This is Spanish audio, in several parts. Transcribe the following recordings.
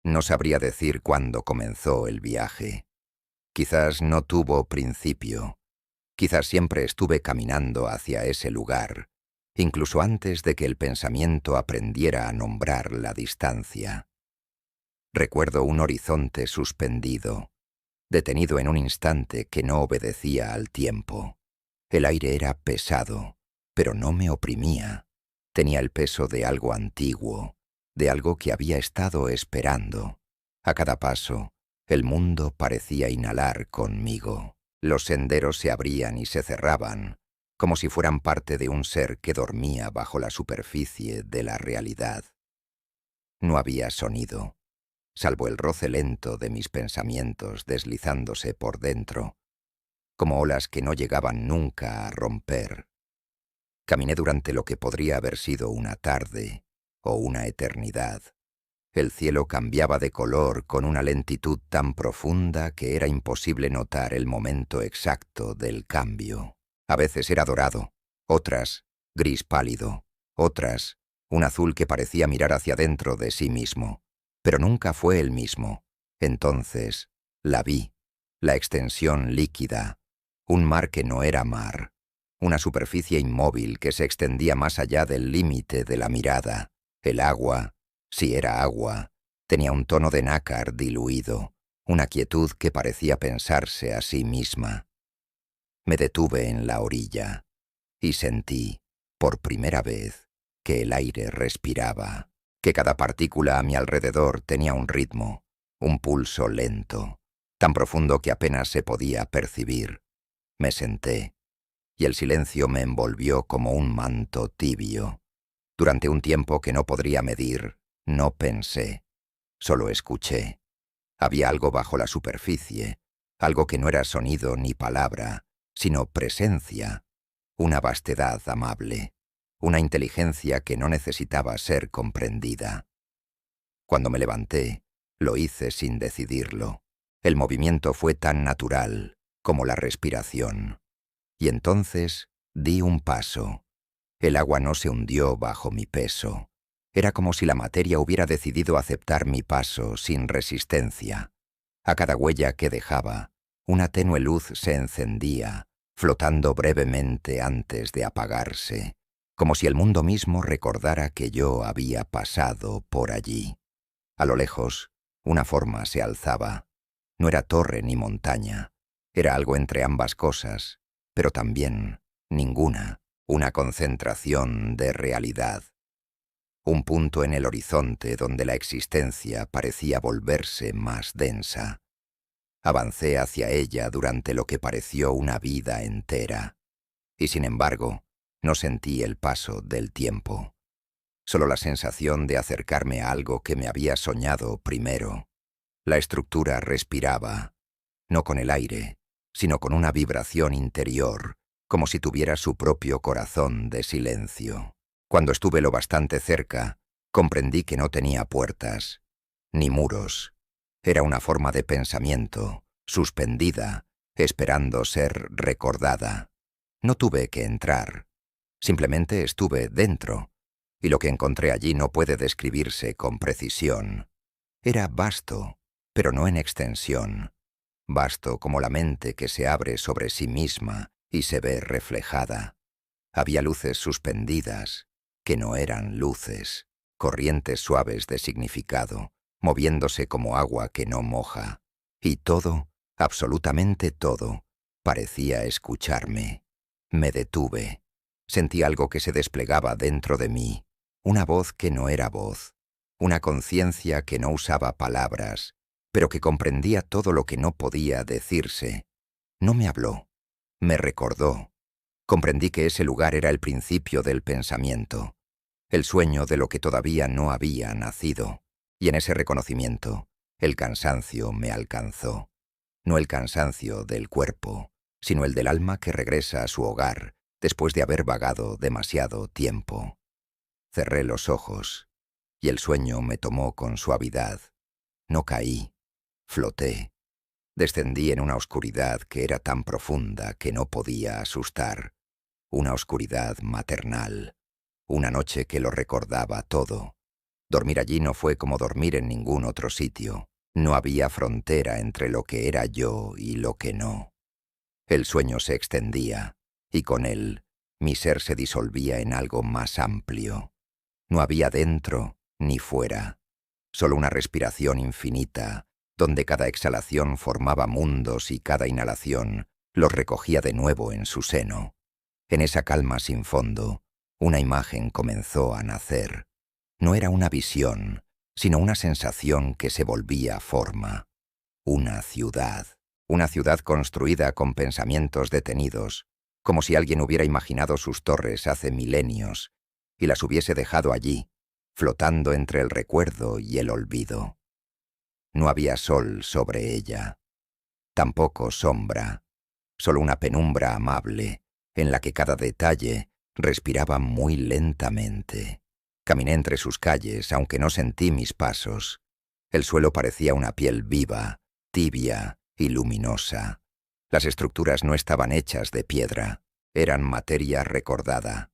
No sabría decir cuándo comenzó el viaje. Quizás no tuvo principio. Quizás siempre estuve caminando hacia ese lugar, incluso antes de que el pensamiento aprendiera a nombrar la distancia. Recuerdo un horizonte suspendido, detenido en un instante que no obedecía al tiempo. El aire era pesado, pero no me oprimía. Tenía el peso de algo antiguo, de algo que había estado esperando. A cada paso, el mundo parecía inhalar conmigo. Los senderos se abrían y se cerraban, como si fueran parte de un ser que dormía bajo la superficie de la realidad. No había sonido, salvo el roce lento de mis pensamientos deslizándose por dentro, como olas que no llegaban nunca a romper. Caminé durante lo que podría haber sido una tarde o una eternidad. El cielo cambiaba de color con una lentitud tan profunda que era imposible notar el momento exacto del cambio. A veces era dorado, otras gris pálido, otras un azul que parecía mirar hacia dentro de sí mismo, pero nunca fue el mismo. Entonces la vi, la extensión líquida, un mar que no era mar, una superficie inmóvil que se extendía más allá del límite de la mirada. El agua, si era agua, tenía un tono de nácar diluido, una quietud que parecía pensarse a sí misma. Me detuve en la orilla y sentí, por primera vez, que el aire respiraba, que cada partícula a mi alrededor tenía un ritmo, un pulso lento, tan profundo que apenas se podía percibir. Me senté, y el silencio me envolvió como un manto tibio. Durante un tiempo que no podría medir, no pensé, solo escuché. Había algo bajo la superficie, algo que no era sonido ni palabra, sino presencia, una vastedad amable, una inteligencia que no necesitaba ser comprendida. Cuando me levanté, lo hice sin decidirlo. El movimiento fue tan natural como la respiración. Y entonces di un paso. El agua no se hundió bajo mi peso. Era como si la materia hubiera decidido aceptar mi paso sin resistencia. A cada huella que dejaba, una tenue luz se encendía, flotando brevemente antes de apagarse, como si el mundo mismo recordara que yo había pasado por allí. A lo lejos, una forma se alzaba. No era torre ni montaña, era algo entre ambas cosas, pero también ninguna, una concentración de realidad. Un punto en el horizonte donde la existencia parecía volverse más densa. Avancé hacia ella durante lo que pareció una vida entera, y sin embargo, no sentí el paso del tiempo. Solo la sensación de acercarme a algo que me había soñado primero. La estructura respiraba, no con el aire, sino con una vibración interior, como si tuviera su propio corazón de silencio. Cuando estuve lo bastante cerca, comprendí que no tenía puertas, ni muros. Era una forma de pensamiento, suspendida, esperando ser recordada. No tuve que entrar, simplemente estuve dentro, y lo que encontré allí no puede describirse con precisión. Era vasto, pero no en extensión. Vasto como la mente que se abre sobre sí misma y se ve reflejada. Había luces suspendidas, que no eran luces, corrientes suaves de significado, moviéndose como agua que no moja. Y todo, absolutamente todo, parecía escucharme. Me detuve. Sentí algo que se desplegaba dentro de mí, una voz que no era voz, una conciencia que no usaba palabras, pero que comprendía todo lo que no podía decirse. No me habló, me recordó. Comprendí que ese lugar era el principio del pensamiento, el sueño de lo que todavía no había nacido. Y en ese reconocimiento, el cansancio me alcanzó. No el cansancio del cuerpo, sino el del alma que regresa a su hogar después de haber vagado demasiado tiempo. Cerré los ojos, y el sueño me tomó con suavidad. No caí, floté. Descendí en una oscuridad que era tan profunda que no podía asustar. Una oscuridad maternal. Una noche que lo recordaba todo. Dormir allí no fue como dormir en ningún otro sitio. No había frontera entre lo que era yo y lo que no. El sueño se extendía, y con él mi ser se disolvía en algo más amplio. No había dentro ni fuera, solo una respiración infinita, donde cada exhalación formaba mundos y cada inhalación los recogía de nuevo en su seno. En esa calma sin fondo, una imagen comenzó a nacer. No era una visión, sino una sensación que se volvía forma. Una ciudad construida con pensamientos detenidos, como si alguien hubiera imaginado sus torres hace milenios y las hubiese dejado allí, flotando entre el recuerdo y el olvido. No había sol sobre ella, tampoco sombra, solo una penumbra amable, en la que cada detalle respiraba muy lentamente. Caminé entre sus calles, aunque no sentí mis pasos. El suelo parecía una piel viva, tibia y luminosa. Las estructuras no estaban hechas de piedra, eran materia recordada,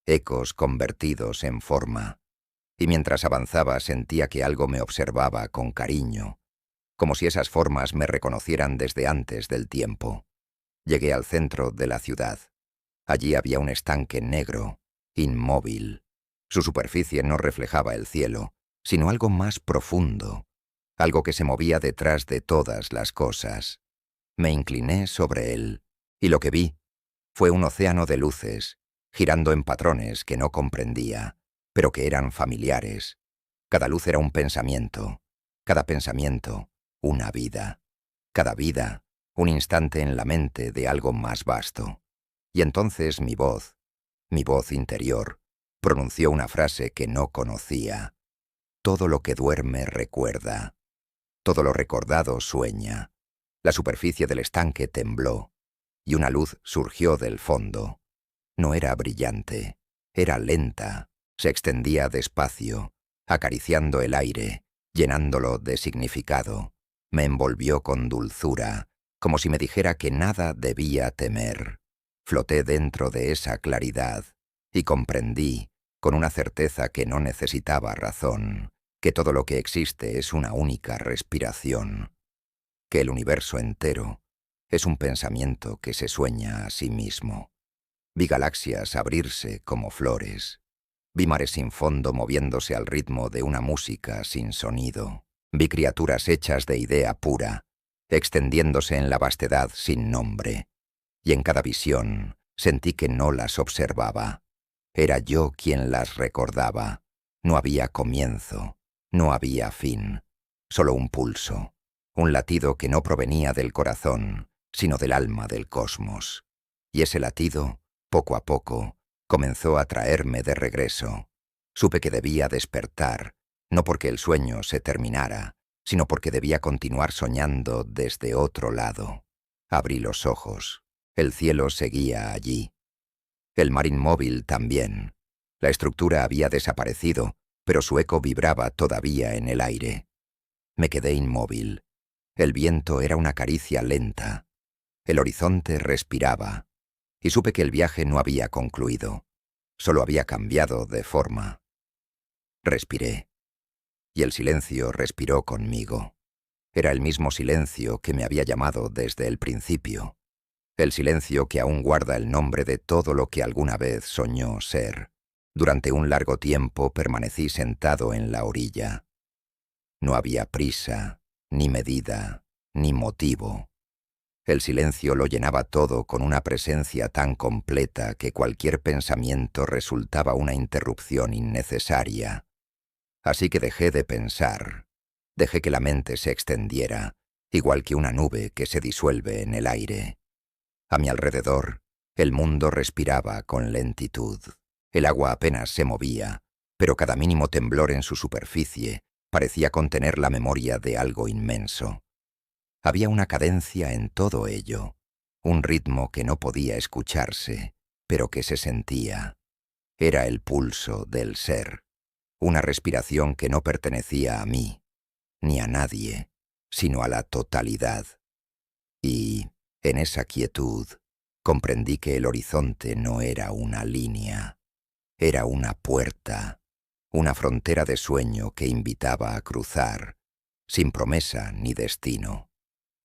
ecos convertidos en forma. Y mientras avanzaba sentía que algo me observaba con cariño, como si esas formas me reconocieran desde antes del tiempo. Llegué al centro de la ciudad. Allí había un estanque negro, inmóvil. Su superficie no reflejaba el cielo, sino algo más profundo, algo que se movía detrás de todas las cosas. Me incliné sobre él, y lo que vi fue un océano de luces, girando en patrones que no comprendía, pero que eran familiares. Cada luz era un pensamiento, cada pensamiento una vida, cada vida un instante en la mente de algo más vasto. Y entonces mi voz interior, pronunció una frase que no conocía. Todo lo que duerme recuerda. Todo lo recordado sueña. La superficie del estanque tembló, y una luz surgió del fondo. No era brillante, era lenta, se extendía despacio, acariciando el aire, llenándolo de significado. Me envolvió con dulzura, como si me dijera que nada debía temer. Floté dentro de esa claridad y comprendí, con una certeza que no necesitaba razón, que todo lo que existe es una única respiración, que el universo entero es un pensamiento que se sueña a sí mismo. Vi galaxias abrirse como flores. Vi mares sin fondo moviéndose al ritmo de una música sin sonido. Vi criaturas hechas de idea pura, extendiéndose en la vastedad sin nombre. Y en cada visión sentí que no las observaba. Era yo quien las recordaba. No había comienzo, no había fin, solo un pulso, un latido que no provenía del corazón, sino del alma del cosmos. Y ese latido, poco a poco, comenzó a traerme de regreso. Supe que debía despertar, no porque el sueño se terminara, sino porque debía continuar soñando desde otro lado. Abrí los ojos. El cielo seguía allí. El mar inmóvil también. La estructura había desaparecido, pero su eco vibraba todavía en el aire. Me quedé inmóvil. El viento era una caricia lenta. El horizonte respiraba. Y supe que el viaje no había concluido. Solo había cambiado de forma. Respiré. Y el silencio respiró conmigo. Era el mismo silencio que me había llamado desde el principio. El silencio que aún guarda el nombre de todo lo que alguna vez soñó ser. Durante un largo tiempo permanecí sentado en la orilla. No había prisa, ni medida, ni motivo. El silencio lo llenaba todo con una presencia tan completa que cualquier pensamiento resultaba una interrupción innecesaria. Así que dejé de pensar, dejé que la mente se extendiera, igual que una nube que se disuelve en el aire. A mi alrededor, el mundo respiraba con lentitud. El agua apenas se movía, pero cada mínimo temblor en su superficie parecía contener la memoria de algo inmenso. Había una cadencia en todo ello, un ritmo que no podía escucharse, pero que se sentía. Era el pulso del ser, una respiración que no pertenecía a mí, ni a nadie, sino a la totalidad. Y, en esa quietud, comprendí que el horizonte no era una línea, era una puerta una frontera de sueño que invitaba a cruzar, sin promesa ni destino.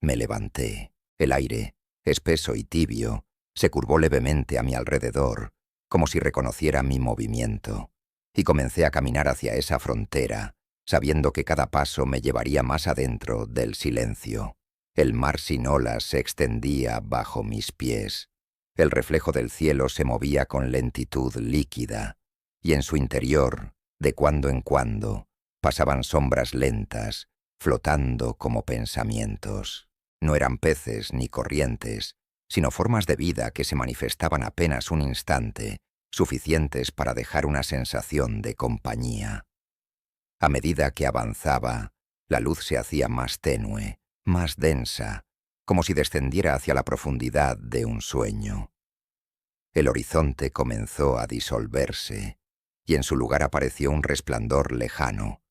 Me levanté. El aire, espeso y tibio, se curvó levemente a mi alrededor, como si reconociera mi movimiento, y comencé a caminar hacia esa frontera, sabiendo que cada paso me llevaría más adentro del silencio. El mar sin olas se extendía bajo mis pies. El reflejo del cielo se movía con lentitud líquida, y en su interior, de cuando en cuando, pasaban sombras lentas, flotando como pensamientos. No eran peces ni corrientes, sino formas de vida que se manifestaban apenas un instante, suficientes para dejar una sensación de compañía. A medida que avanzaba, la luz se hacía más tenue, más densa, como si descendiera hacia la profundidad de un sueño. El horizonte comenzó a disolverse, y en su lugar apareció un resplandor lejano,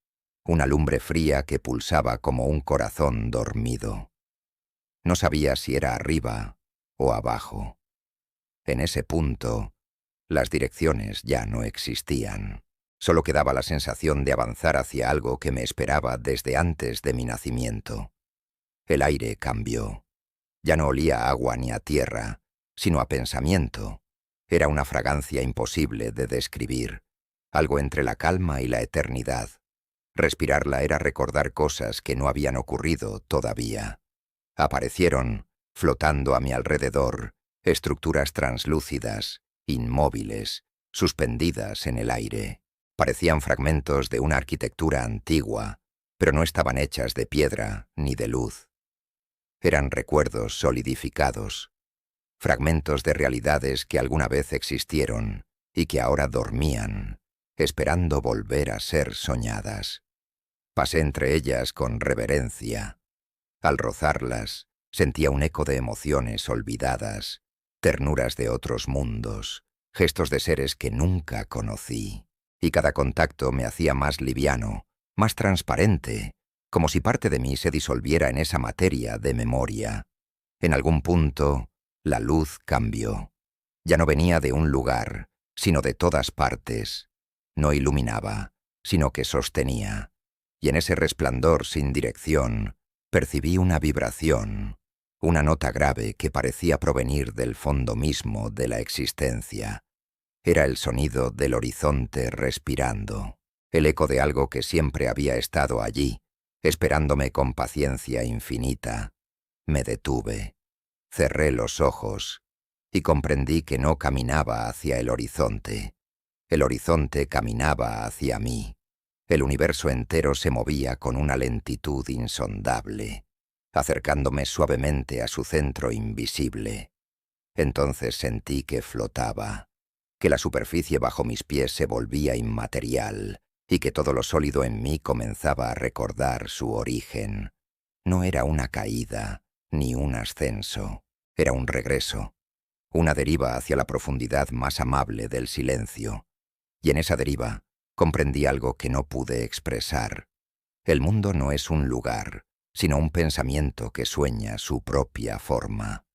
una lumbre fría que pulsaba como un corazón dormido. No sabía si era arriba o abajo. En ese punto, las direcciones ya no existían. Solo quedaba la sensación de avanzar hacia algo que me esperaba desde antes de mi nacimiento. El aire cambió. Ya no olía a agua ni a tierra, sino a pensamiento. Era una fragancia imposible de describir, algo entre la calma y la eternidad. Respirarla era recordar cosas que no habían ocurrido todavía. Aparecieron, flotando a mi alrededor, estructuras translúcidas, inmóviles, suspendidas en el aire. Parecían fragmentos de una arquitectura antigua, pero no estaban hechas de piedra ni de luz. Eran recuerdos solidificados, fragmentos de realidades que alguna vez existieron y que ahora dormían, esperando volver a ser soñadas. Pasé entre ellas con reverencia. Al rozarlas, sentía un eco de emociones olvidadas, ternuras de otros mundos, gestos de seres que nunca conocí. Y cada contacto me hacía más liviano, más transparente, como si parte de mí se disolviera en esa materia de memoria. En algún punto, la luz cambió. Ya no venía de un lugar, sino de todas partes. No iluminaba, sino que sostenía. Y en ese resplandor sin dirección, percibí una vibración, una nota grave que parecía provenir del fondo mismo de la existencia. Era el sonido del horizonte respirando, el eco de algo que siempre había estado allí, esperándome con paciencia infinita. Me detuve, cerré los ojos y comprendí que no caminaba hacia el horizonte. El horizonte caminaba hacia mí. El universo entero se movía con una lentitud insondable, acercándome suavemente a su centro invisible. Entonces sentí que flotaba, que la superficie bajo mis pies se volvía inmaterial y que todo lo sólido en mí comenzaba a recordar su origen. No era una caída, ni un ascenso, era un regreso, una deriva hacia la profundidad más amable del silencio. Y en esa deriva comprendí algo que no pude expresar. El mundo no es un lugar, sino un pensamiento que sueña su propia forma.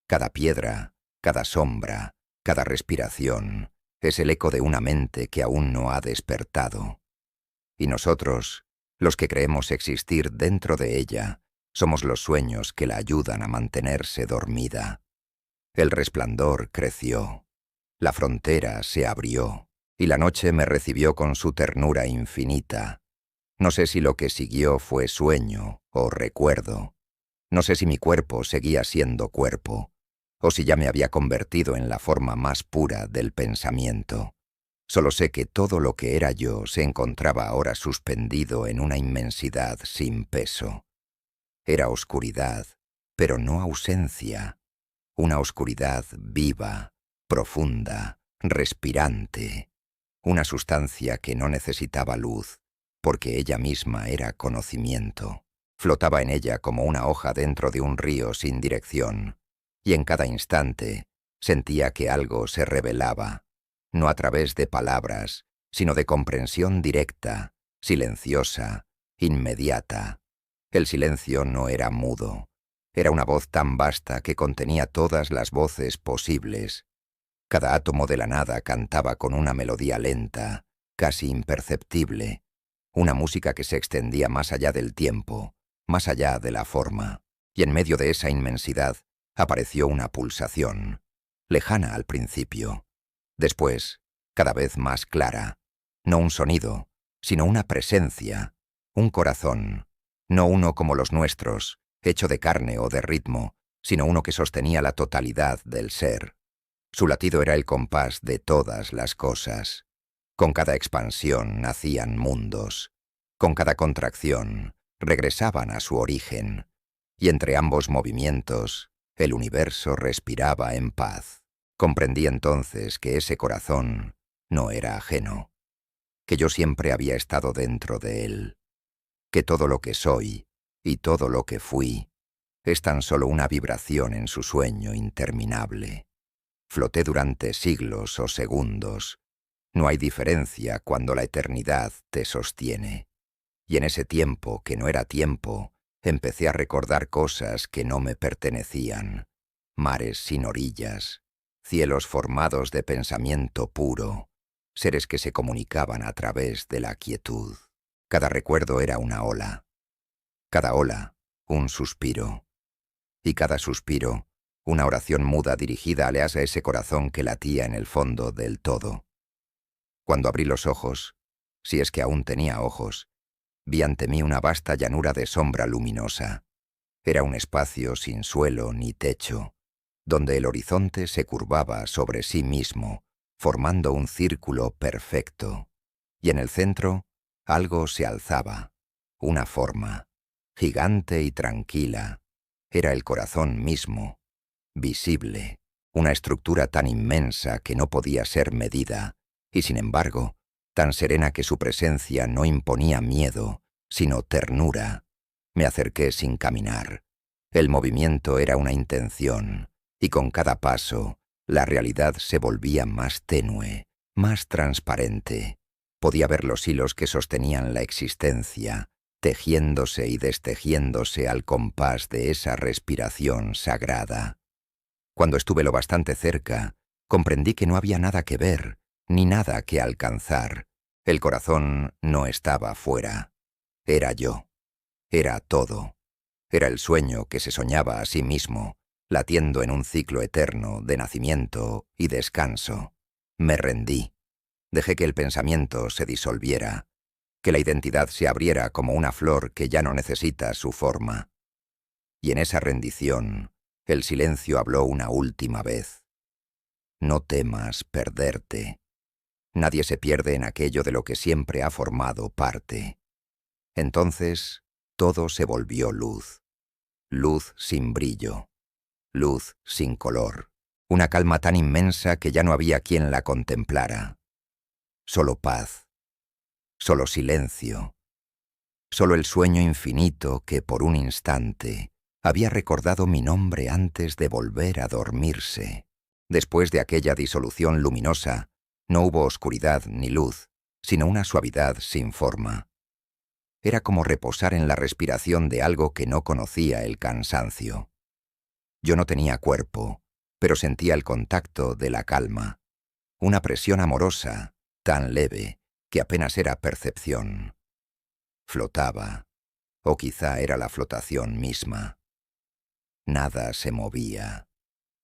Cada piedra, cada sombra, cada respiración es el eco de una mente que aún no ha despertado. Y nosotros, los que creemos existir dentro de ella, somos los sueños que la ayudan a mantenerse dormida. El resplandor creció, la frontera se abrió, y la noche me recibió con su ternura infinita. No sé si lo que siguió fue sueño o recuerdo. No sé si mi cuerpo seguía siendo cuerpo, o si ya me había convertido en la forma más pura del pensamiento. Solo sé que todo lo que era yo se encontraba ahora suspendido en una inmensidad sin peso. Era oscuridad, pero no ausencia. Una oscuridad viva, profunda, respirante. Una sustancia que no necesitaba luz, porque ella misma era conocimiento. Flotaba en ella como una hoja dentro de un río sin dirección, y en cada instante sentía que algo se revelaba, no a través de palabras, sino de comprensión directa, silenciosa, inmediata. El silencio no era mudo, era una voz tan vasta que contenía todas las voces posibles. Cada átomo de la nada cantaba con una melodía lenta, casi imperceptible, una música que se extendía más allá del tiempo, más allá de la forma, y en medio de esa inmensidad apareció una pulsación, lejana al principio, después cada vez más clara, no un sonido, sino una presencia, un corazón, no uno como los nuestros, hecho de carne o de ritmo, sino uno que sostenía la totalidad del ser. Su latido era el compás de todas las cosas. Con cada expansión nacían mundos. Con cada contracción regresaban a su origen. Y entre ambos movimientos, el universo respiraba en paz. Comprendí entonces que ese corazón no era ajeno, que yo siempre había estado dentro de él, que todo lo que soy y todo lo que fui es tan solo una vibración en su sueño interminable. Floté durante siglos o segundos. No hay diferencia cuando la eternidad te sostiene. Y en ese tiempo que no era tiempo, empecé a recordar cosas que no me pertenecían. Mares sin orillas, cielos formados de pensamiento puro, seres que se comunicaban a través de la quietud. Cada recuerdo era una ola. Cada ola, un suspiro. Y cada suspiro, una oración muda dirigida a ese corazón que latía en el fondo del todo. Cuando abrí los ojos, si es que aún tenía ojos, vi ante mí una vasta llanura de sombra luminosa. Era un espacio sin suelo ni techo, donde el horizonte se curvaba sobre sí mismo, formando un círculo perfecto. Y en el centro, algo se alzaba, una forma, gigante y tranquila. Era el corazón mismo, visible, una estructura tan inmensa que no podía ser medida, y sin embargo, tan serena que su presencia no imponía miedo, sino ternura. Me acerqué sin caminar. El movimiento era una intención, y con cada paso, la realidad se volvía más tenue, más transparente. Podía ver los hilos que sostenían la existencia, tejiéndose y destejiéndose al compás de esa respiración sagrada. Cuando estuve lo bastante cerca, comprendí que no había nada que ver, ni nada que alcanzar. El corazón no estaba fuera. Era yo. Era todo. Era el sueño que se soñaba a sí mismo, latiendo en un ciclo eterno de nacimiento y descanso. Me rendí. Dejé que el pensamiento se disolviera, que la identidad se abriera como una flor que ya no necesita su forma. Y en esa rendición, el silencio habló una última vez. No temas perderte. Nadie se pierde en aquello de lo que siempre ha formado parte. Entonces, todo se volvió luz. Luz sin brillo. Luz sin color. Una calma tan inmensa que ya no había quien la contemplara. Solo paz. Solo silencio. Solo el sueño infinito que por un instante había recordado mi nombre antes de volver a dormirse. Después de aquella disolución luminosa, no hubo oscuridad ni luz, sino una suavidad sin forma. Era como reposar en la respiración de algo que no conocía el cansancio. Yo no tenía cuerpo, pero sentía el contacto de la calma, una presión amorosa, tan leve, que apenas era percepción. Flotaba, o quizá era la flotación misma. Nada se movía,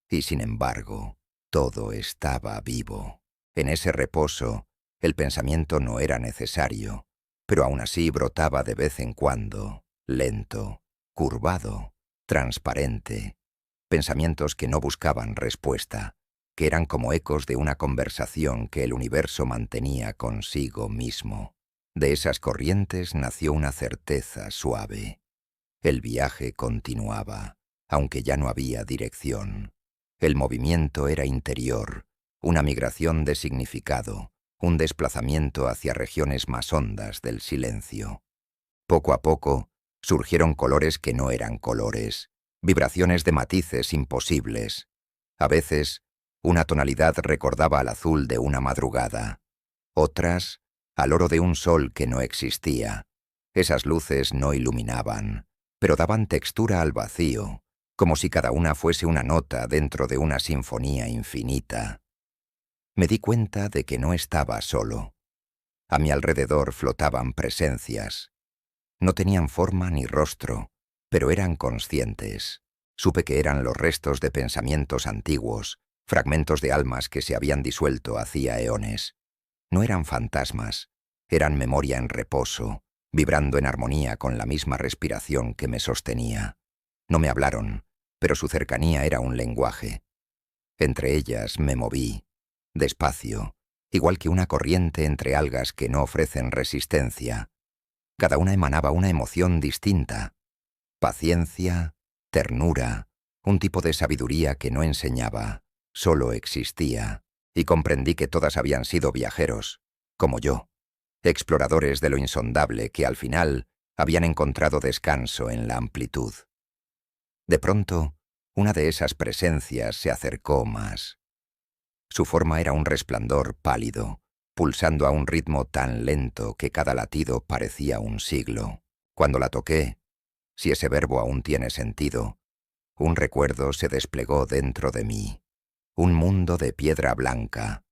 y sin embargo, todo estaba vivo. En ese reposo, el pensamiento no era necesario, pero aún así brotaba de vez en cuando, lento, curvado, transparente, pensamientos que no buscaban respuesta, que eran como ecos de una conversación que el universo mantenía consigo mismo. De esas corrientes nació una certeza suave. El viaje continuaba, aunque ya no había dirección. El movimiento era interior, una migración de significado, un desplazamiento hacia regiones más hondas del silencio. Poco a poco, surgieron colores que no eran colores, vibraciones de matices imposibles. A veces, una tonalidad recordaba al azul de una madrugada, otras, al oro de un sol que no existía. Esas luces no iluminaban, pero daban textura al vacío, como si cada una fuese una nota dentro de una sinfonía infinita. Me di cuenta de que no estaba solo. A mi alrededor flotaban presencias. No tenían forma ni rostro, pero eran conscientes. Supe que eran los restos de pensamientos antiguos, fragmentos de almas que se habían disuelto hacía eones. No eran fantasmas, eran memoria en reposo, vibrando en armonía con la misma respiración que me sostenía. No me hablaron, pero su cercanía era un lenguaje. Entre ellas me moví, despacio, igual que una corriente entre algas que no ofrecen resistencia. Cada una emanaba una emoción distinta: paciencia, ternura, un tipo de sabiduría que no enseñaba, solo existía, y comprendí que todas habían sido viajeros, como yo, exploradores de lo insondable que al final habían encontrado descanso en la amplitud. De pronto, una de esas presencias se acercó más. Su forma era un resplandor pálido, pulsando a un ritmo tan lento que cada latido parecía un siglo. Cuando la toqué, si ese verbo aún tiene sentido, un recuerdo se desplegó dentro de mí. Un mundo de piedra blanca,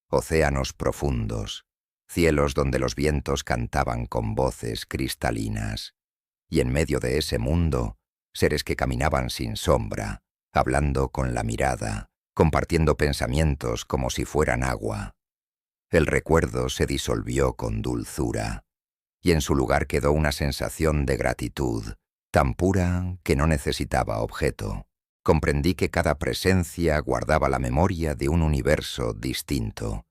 océanos profundos, cielos donde los vientos cantaban con voces cristalinas. Y en medio de ese mundo, seres que caminaban sin sombra, hablando con la mirada, compartiendo pensamientos como si fueran agua. El recuerdo se disolvió con dulzura, y en su lugar quedó una sensación de gratitud, tan pura que no necesitaba objeto. Comprendí que cada presencia guardaba la memoria de un universo distinto,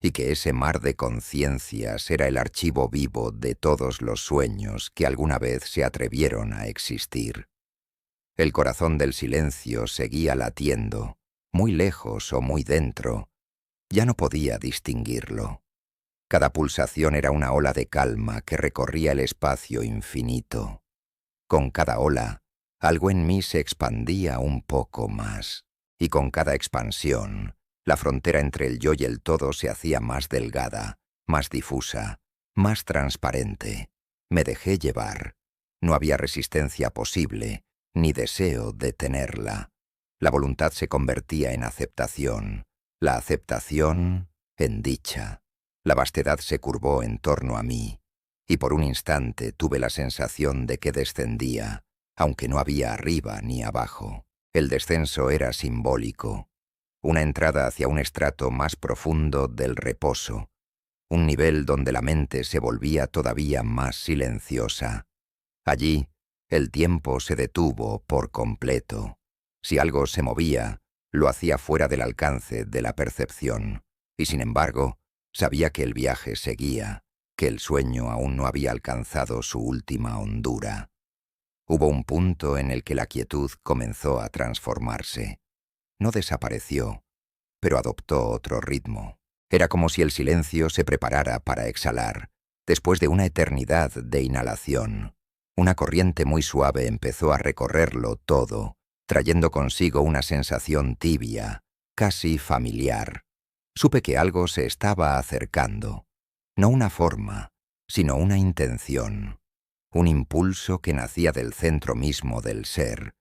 y que ese mar de conciencias era el archivo vivo de todos los sueños que alguna vez se atrevieron a existir. El corazón del silencio seguía latiendo, muy lejos o muy dentro. Ya no podía distinguirlo. Cada pulsación era una ola de calma que recorría el espacio infinito. Con cada ola, algo en mí se expandía un poco más, y con cada expansión, la frontera entre el yo y el todo se hacía más delgada, más difusa, más transparente. Me dejé llevar. No había resistencia posible, ni deseo de tenerla. La voluntad se convertía en aceptación, la aceptación en dicha. La vastedad se curvó en torno a mí, y por un instante tuve la sensación de que descendía, aunque no había arriba ni abajo. El descenso era simbólico, una entrada hacia un estrato más profundo del reposo, un nivel donde la mente se volvía todavía más silenciosa. Allí, el tiempo se detuvo por completo. Si algo se movía, lo hacía fuera del alcance de la percepción, y sin embargo, sabía que el viaje seguía, que el sueño aún no había alcanzado su última hondura. Hubo un punto en el que la quietud comenzó a transformarse. No desapareció, pero adoptó otro ritmo. Era como si el silencio se preparara para exhalar, después de una eternidad de inhalación. Una corriente muy suave empezó a recorrerlo todo, trayendo consigo una sensación tibia, casi familiar. Supe que algo se estaba acercando. No una forma, sino una intención. Un impulso que nacía del centro mismo del ser,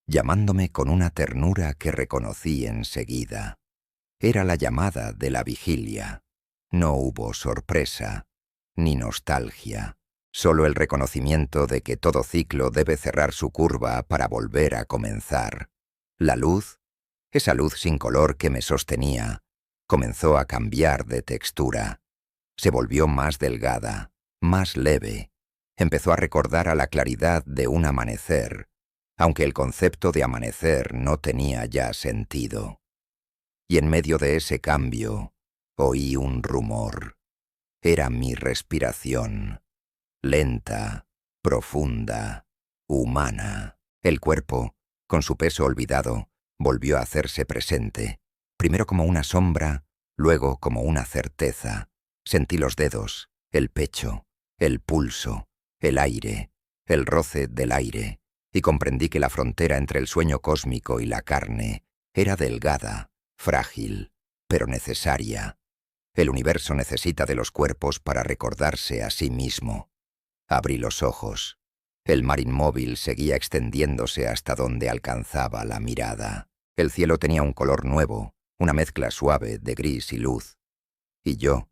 llamándome con una ternura que reconocí enseguida. Era la llamada de la vigilia. No hubo sorpresa, ni nostalgia, solo el reconocimiento de que todo ciclo debe cerrar su curva para volver a comenzar. La luz, esa luz sin color que me sostenía, comenzó a cambiar de textura. Se volvió más delgada, más leve. Empezó a recordar a la claridad de un amanecer, aunque el concepto de amanecer no tenía ya sentido. Y en medio de ese cambio, oí un rumor. Era mi respiración, lenta, profunda, humana. El cuerpo, con su peso olvidado, volvió a hacerse presente, primero como una sombra, luego como una certeza. Sentí los dedos, el pecho, el pulso, el aire, el roce del aire, y comprendí que la frontera entre el sueño cósmico y la carne era delgada, frágil, pero necesaria. El universo necesita de los cuerpos para recordarse a sí mismo. Abrí los ojos. El mar inmóvil seguía extendiéndose hasta donde alcanzaba la mirada. El cielo tenía un color nuevo, una mezcla suave de gris y luz. Y yo,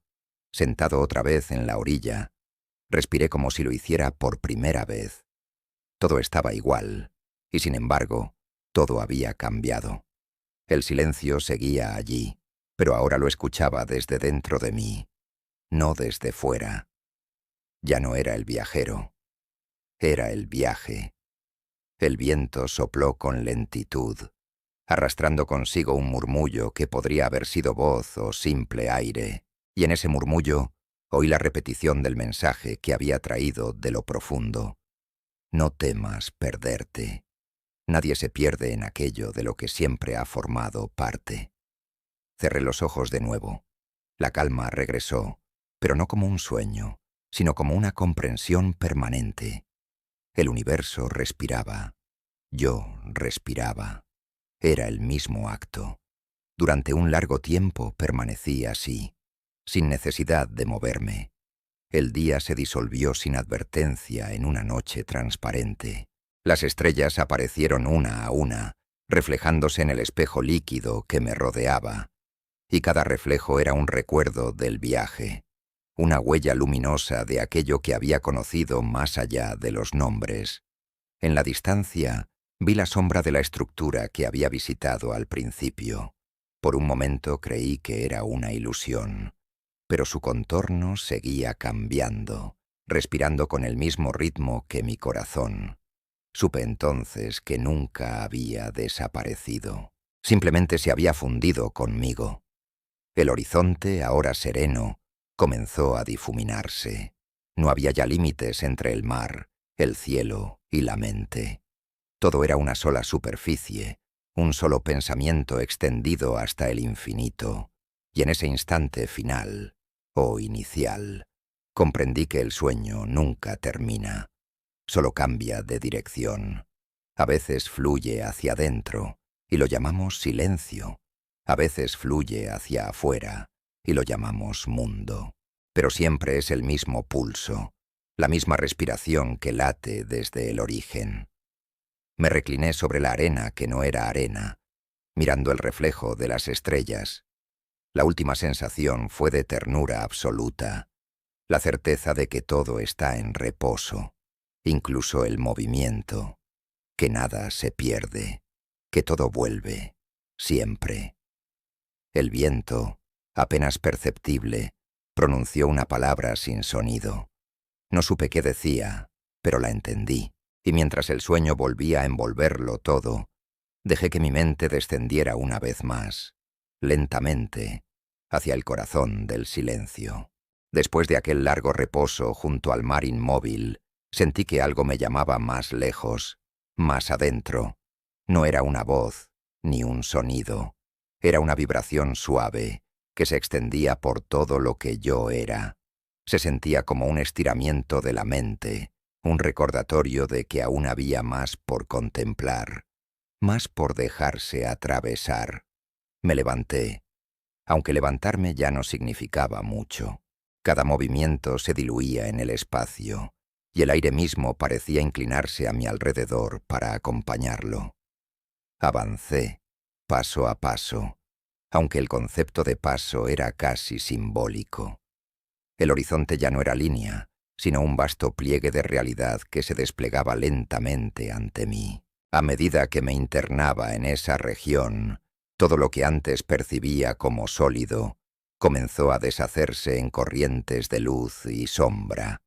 Sentado otra vez en la orilla, respiré como si lo hiciera por primera vez. Todo estaba igual, y sin embargo, todo había cambiado. El silencio seguía allí, pero ahora lo escuchaba desde dentro de mí, no desde fuera. Ya no era el viajero, era el viaje. El viento sopló con lentitud, arrastrando consigo un murmullo que podría haber sido voz o simple aire, y en ese murmullo oí la repetición del mensaje que había traído de lo profundo. No temas perderte. Nadie se pierde en aquello de lo que siempre ha formado parte. Cerré los ojos de nuevo. La calma regresó, pero no como un sueño, sino como una comprensión permanente. El universo respiraba. Yo respiraba. Era el mismo acto. Durante un largo tiempo permanecí así, sin necesidad de moverme. El día se disolvió sin advertencia en una noche transparente. Las estrellas aparecieron una a una, reflejándose en el espejo líquido que me rodeaba, y cada reflejo era un recuerdo del viaje, una huella luminosa de aquello que había conocido más allá de los nombres. En la distancia, vi la sombra de la estructura que había visitado al principio. Por un momento creí que era una ilusión, pero su contorno seguía cambiando, respirando con el mismo ritmo que mi corazón. Supe entonces que nunca había desaparecido. Simplemente se había fundido conmigo. El horizonte, ahora sereno, comenzó a difuminarse. No había ya límites entre el mar, el cielo y la mente. Todo era una sola superficie, un solo pensamiento extendido hasta el infinito, y en ese instante final, o inicial, comprendí que el sueño nunca termina, solo cambia de dirección. A veces fluye hacia adentro, y lo llamamos silencio. A veces fluye hacia afuera, y lo llamamos mundo. Pero siempre es el mismo pulso, la misma respiración que late desde el origen. Me recliné sobre la arena que no era arena, mirando el reflejo de las estrellas. La última sensación fue de ternura absoluta, la certeza de que todo está en reposo, incluso el movimiento, que nada se pierde, que todo vuelve, siempre. El viento, apenas perceptible, pronunció una palabra sin sonido. No supe qué decía, pero la entendí, y mientras el sueño volvía a envolverlo todo, dejé que mi mente descendiera una vez más, lentamente, hacia el corazón del silencio. Después de aquel largo reposo junto al mar inmóvil, sentí que algo me llamaba más lejos, más adentro. No era una voz, ni un sonido. Era una vibración suave, que se extendía por todo lo que yo era. Se sentía como un estiramiento de la mente, un recordatorio de que aún había más por contemplar, más por dejarse atravesar. Me levanté, aunque levantarme ya no significaba mucho. Cada movimiento se diluía en el espacio, y el aire mismo parecía inclinarse a mi alrededor para acompañarlo. Avancé, paso a paso, aunque el concepto de paso era casi simbólico. El horizonte ya no era línea, sino un vasto pliegue de realidad que se desplegaba lentamente ante mí. A medida que me internaba en esa región, todo lo que antes percibía como sólido comenzó a deshacerse en corrientes de luz y sombra.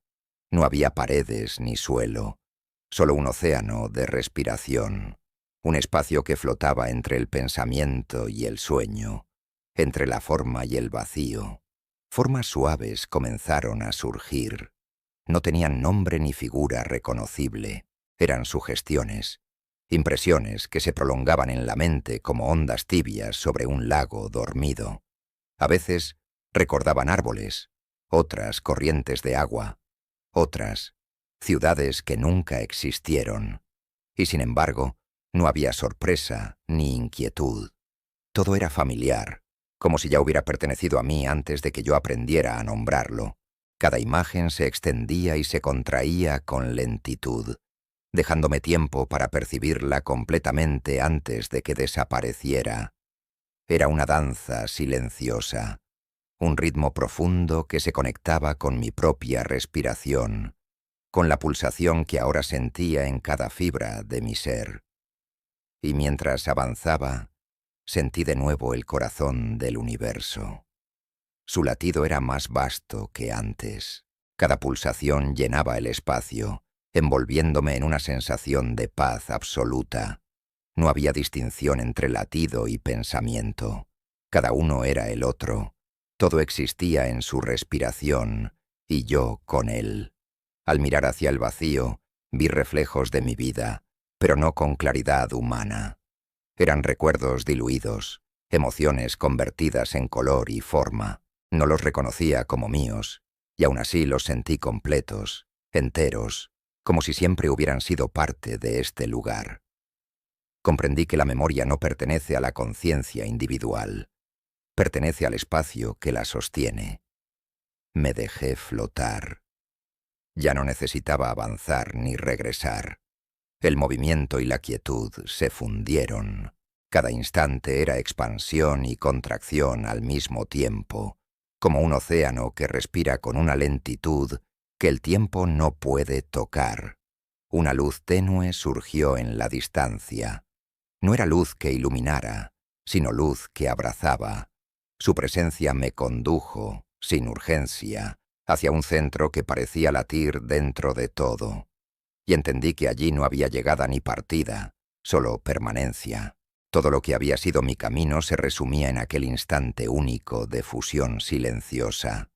No había paredes ni suelo, solo un océano de respiración, un espacio que flotaba entre el pensamiento y el sueño, entre la forma y el vacío. Formas suaves comenzaron a surgir. No tenían nombre ni figura reconocible, eran sugestiones, impresiones que se prolongaban en la mente como ondas tibias sobre un lago dormido. A veces recordaban árboles, otras corrientes de agua, otras ciudades que nunca existieron. Y sin embargo, no había sorpresa ni inquietud. Todo era familiar, como si ya hubiera pertenecido a mí antes de que yo aprendiera a nombrarlo. Cada imagen se extendía y se contraía con lentitud, dejándome tiempo para percibirla completamente antes de que desapareciera. Era una danza silenciosa, un ritmo profundo que se conectaba con mi propia respiración, con la pulsación que ahora sentía en cada fibra de mi ser. Y mientras avanzaba, sentí de nuevo el corazón del universo. Su latido era más vasto que antes. Cada pulsación llenaba el espacio, envolviéndome en una sensación de paz absoluta. No había distinción entre latido y pensamiento. Cada uno era el otro. Todo existía en su respiración, y yo con él. Al mirar hacia el vacío, vi reflejos de mi vida, pero no con claridad humana. Eran recuerdos diluidos, emociones convertidas en color y forma. No los reconocía como míos, y aún así los sentí completos, enteros, como si siempre hubieran sido parte de este lugar. Comprendí que la memoria no pertenece a la conciencia individual, pertenece al espacio que la sostiene. Me dejé flotar. Ya no necesitaba avanzar ni regresar. El movimiento y la quietud se fundieron. Cada instante era expansión y contracción al mismo tiempo, como un océano que respira con una lentitud que el tiempo no puede tocar. Una luz tenue surgió en la distancia. No era luz que iluminara, sino luz que abrazaba. Su presencia me condujo, sin urgencia, hacia un centro que parecía latir dentro de todo. Y entendí que allí no había llegada ni partida, solo permanencia. Todo lo que había sido mi camino se resumía en aquel instante único de fusión silenciosa.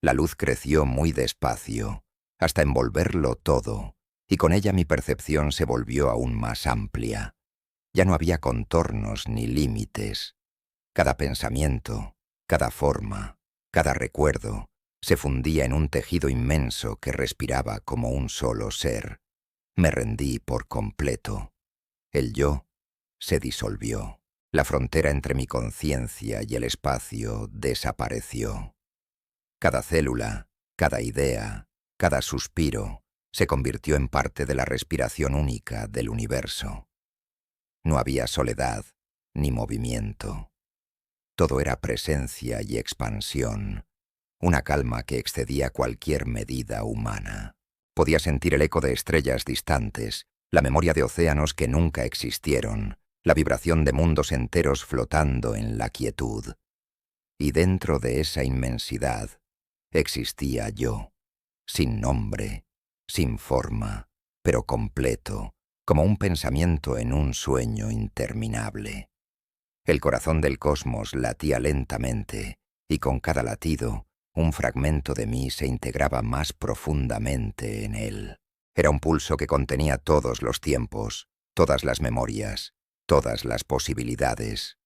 La luz creció muy despacio, hasta envolverlo todo, y con ella mi percepción se volvió aún más amplia. Ya no había contornos ni límites. Cada pensamiento, cada forma, cada recuerdo, se fundía en un tejido inmenso que respiraba como un solo ser. Me rendí por completo. El yo se disolvió. La frontera entre mi conciencia y el espacio desapareció. Cada célula, cada idea, cada suspiro se convirtió en parte de la respiración única del universo. No había soledad ni movimiento. Todo era presencia y expansión, una calma que excedía cualquier medida humana. Podía sentir el eco de estrellas distantes, la memoria de océanos que nunca existieron, la vibración de mundos enteros flotando en la quietud. Y dentro de esa inmensidad existía yo, sin nombre, sin forma, pero completo, como un pensamiento en un sueño interminable. El corazón del cosmos latía lentamente, y con cada latido, un fragmento de mí se integraba más profundamente en él. Era un pulso que contenía todos los tiempos, todas las memorias, todas las posibilidades.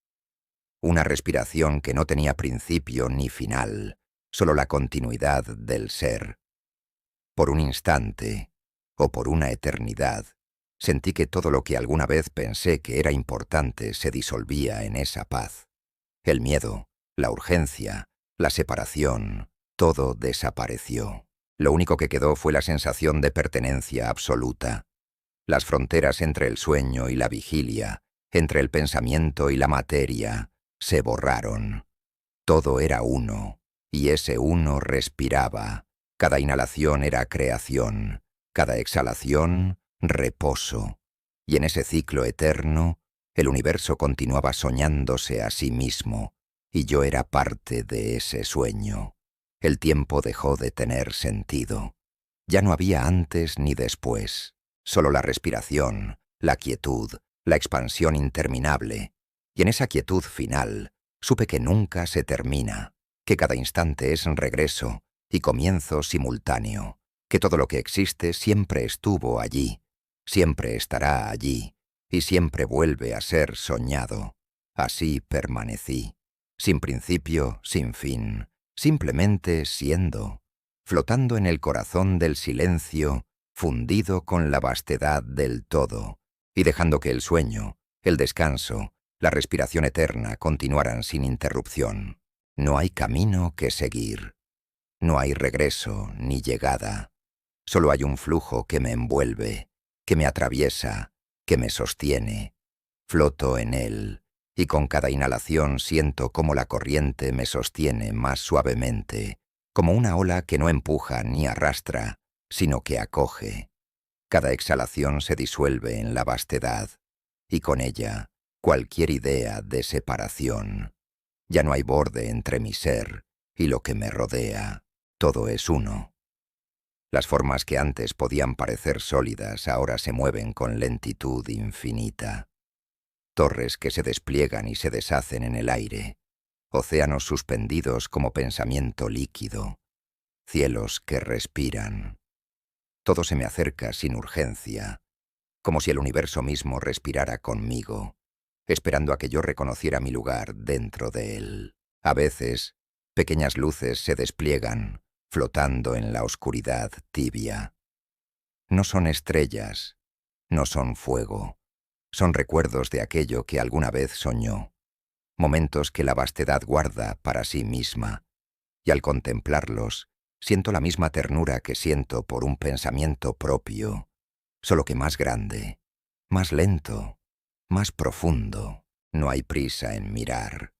Una respiración que no tenía principio ni final, solo la continuidad del ser. Por un instante, o por una eternidad, sentí que todo lo que alguna vez pensé que era importante se disolvía en esa paz. El miedo, la urgencia, la separación, todo desapareció. Lo único que quedó fue la sensación de pertenencia absoluta. Las fronteras entre el sueño y la vigilia, entre el pensamiento y la materia, se borraron. Todo era uno, y ese uno respiraba. Cada inhalación era creación, cada exhalación, reposo. Y en ese ciclo eterno, el universo continuaba soñándose a sí mismo, y yo era parte de ese sueño. El tiempo dejó de tener sentido. Ya no había antes ni después, solo la respiración, la quietud, la expansión interminable. Y en esa quietud final, supe que nunca se termina, que cada instante es regreso y comienzo simultáneo, que todo lo que existe siempre estuvo allí, siempre estará allí, y siempre vuelve a ser soñado. Así permanecí, sin principio, sin fin, simplemente siendo, flotando en el corazón del silencio, fundido con la vastedad del todo, y dejando que el sueño, el descanso, la respiración eterna continuaran sin interrupción. No hay camino que seguir. No hay regreso ni llegada. Solo hay un flujo que me envuelve, que me atraviesa, que me sostiene. Floto en él, y con cada inhalación siento cómo la corriente me sostiene más suavemente, como una ola que no empuja ni arrastra, sino que acoge. Cada exhalación se disuelve en la vastedad, y con ella cualquier idea de separación. Ya no hay borde entre mi ser y lo que me rodea, todo es uno. Las formas que antes podían parecer sólidas ahora se mueven con lentitud infinita. Torres que se despliegan y se deshacen en el aire, océanos suspendidos como pensamiento líquido, cielos que respiran. Todo se me acerca sin urgencia, como si el universo mismo respirara conmigo, esperando a que yo reconociera mi lugar dentro de él. A veces, pequeñas luces se despliegan, flotando en la oscuridad tibia. No son estrellas, no son fuego, son recuerdos de aquello que alguna vez soñó, momentos que la vastedad guarda para sí misma, y al contemplarlos, siento la misma ternura que siento por un pensamiento propio, solo que más grande, más lento, más profundo. No hay prisa en mirar,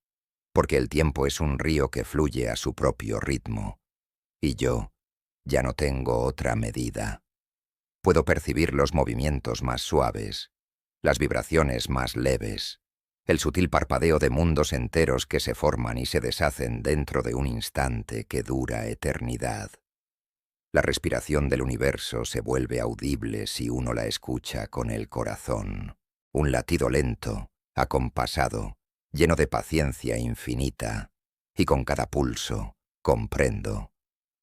porque el tiempo es un río que fluye a su propio ritmo, y yo ya no tengo otra medida. Puedo percibir los movimientos más suaves, las vibraciones más leves, el sutil parpadeo de mundos enteros que se forman y se deshacen dentro de un instante que dura eternidad. La respiración del universo se vuelve audible si uno la escucha con el corazón, un latido lento, acompasado, lleno de paciencia infinita, y con cada pulso comprendo.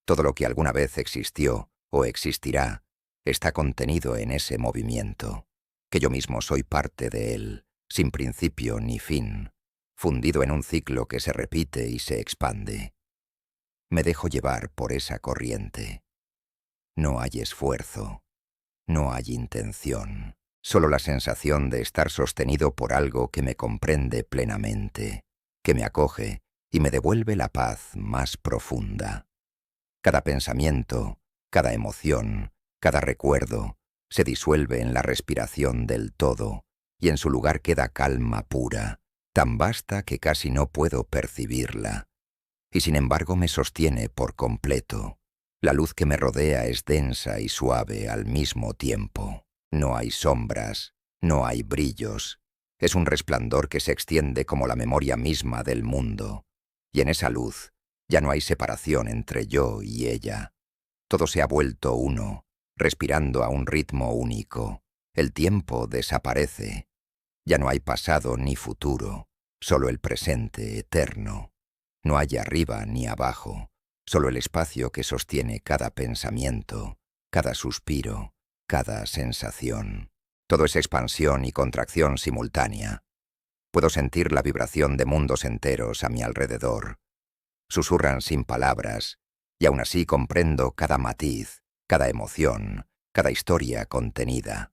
Todo lo que alguna vez existió o existirá está contenido en ese movimiento, que yo mismo soy parte de él, sin principio ni fin, fundido en un ciclo que se repite y se expande. Me dejo llevar por esa corriente. No hay esfuerzo, no hay intención, solo la sensación de estar sostenido por algo que me comprende plenamente, que me acoge y me devuelve la paz más profunda. Cada pensamiento, cada emoción, cada recuerdo se disuelve en la respiración del todo, y en su lugar queda calma pura, tan vasta que casi no puedo percibirla, y sin embargo me sostiene por completo. La luz que me rodea es densa y suave al mismo tiempo. No hay sombras, no hay brillos. Es un resplandor que se extiende como la memoria misma del mundo, y en esa luz ya no hay separación entre yo y ella. Todo se ha vuelto uno, respirando a un ritmo único. El tiempo desaparece. Ya no hay pasado ni futuro, solo el presente eterno. No hay arriba ni abajo, solo el espacio que sostiene cada pensamiento, cada suspiro, cada sensación. Todo es expansión y contracción simultánea. Puedo sentir la vibración de mundos enteros a mi alrededor. Susurran sin palabras, y aún así comprendo cada matiz, cada emoción, cada historia contenida.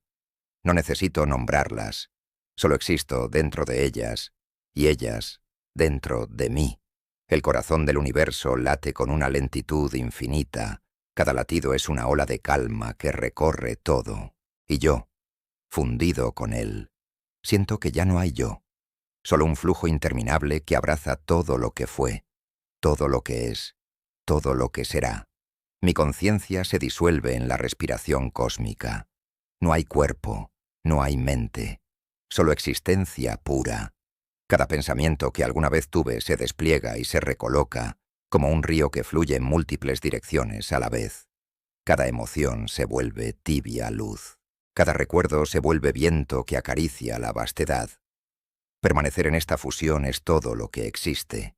No necesito nombrarlas, solo existo dentro de ellas, y ellas dentro de mí. El corazón del universo late con una lentitud infinita, cada latido es una ola de calma que recorre todo, y yo, fundido con él, siento que ya no hay yo, solo un flujo interminable que abraza todo lo que fue, todo lo que es, todo lo que será. Mi conciencia se disuelve en la respiración cósmica. No hay cuerpo, no hay mente, solo existencia pura. Cada pensamiento que alguna vez tuve se despliega y se recoloca, como un río que fluye en múltiples direcciones a la vez. Cada emoción se vuelve tibia luz. Cada recuerdo se vuelve viento que acaricia la vastedad. Permanecer en esta fusión es todo lo que existe.